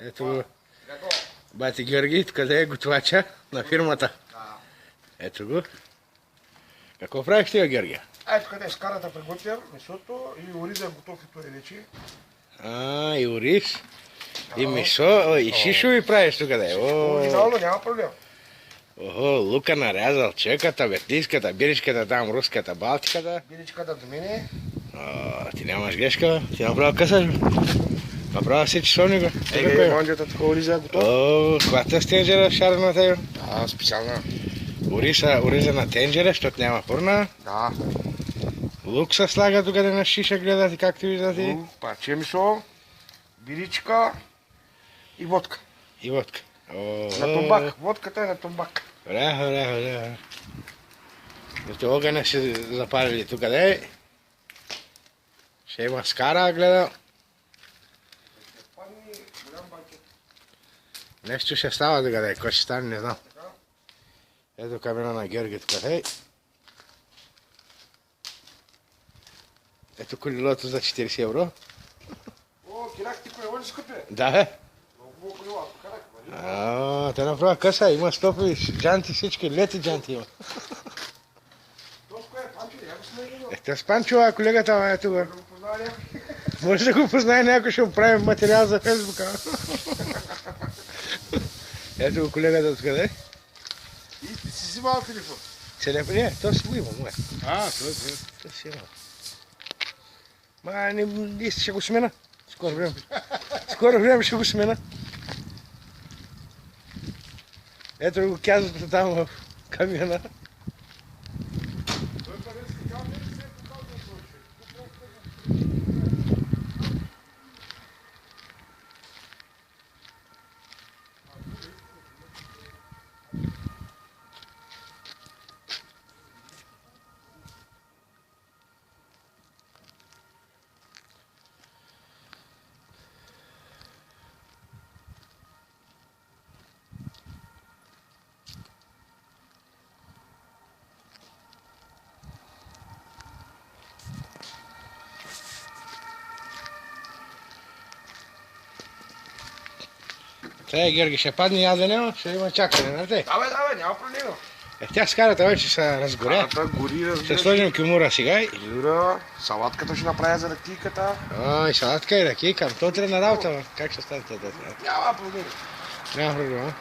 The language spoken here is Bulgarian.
Ето го. Бати Георги, къде е готвача на фирмата? Ето го. Какво правиш ти, Георги? Ето къде скарата приготвям, месото и ориза готов и той вече. И ориз, и месо, и шишови правиш тук къде? Оригинално, няма проблем. Лука нарязал, чеката, бертийската, биричката, там руската, балтиката. Биличката до мене. Ти нямаш грешка, ти направо късаш. Направо си часовника. Манджата така ориза готов. Каквата с тенджера шарената е? Да, специална. Ориза на тенджера, защото няма пурна. Да. Лук се слага тук на шиша, гледате, както виждате. Парче месо, биричка и водка. И водка. На тумбак. Водката е на тумбак. Добре. Ето огъня ще запалили тук, де. Ще има скара, гледам. Нещо ще става тук, де. Кой ще стане, не знам. Ето камера на Георги тук, де. Ето колелото за 40 евро. Кирак ти кое води скъпе? Да, бе. Много колела, карак. Те направо къса, има стопи, джанти, всички, лети джанти има. Тоско е Панчо, я го смея. Ето с Панчо, колегата, ето го. Може да го познае някой, ще му правим материал за Фейсбука. Ето го колегата откъде. И ти си взимал телефон? Телефон, не, то си го има, мое. Това То си има. Не ще го смена. Скоро време ще го смена. Ето го кязата там в камиона. Георги, ще падне ядене, ще има чакане, нали? Давай, няма проблема. Тя скарата вече се разгоря. Скарата гори, разбира. Ще сложим кюмура сега и... Кюмура, салатката ще направя за ракийката. И салатка и ракийка, то трябва на работа, как ще стане това? Няма проблема. Няма проблема.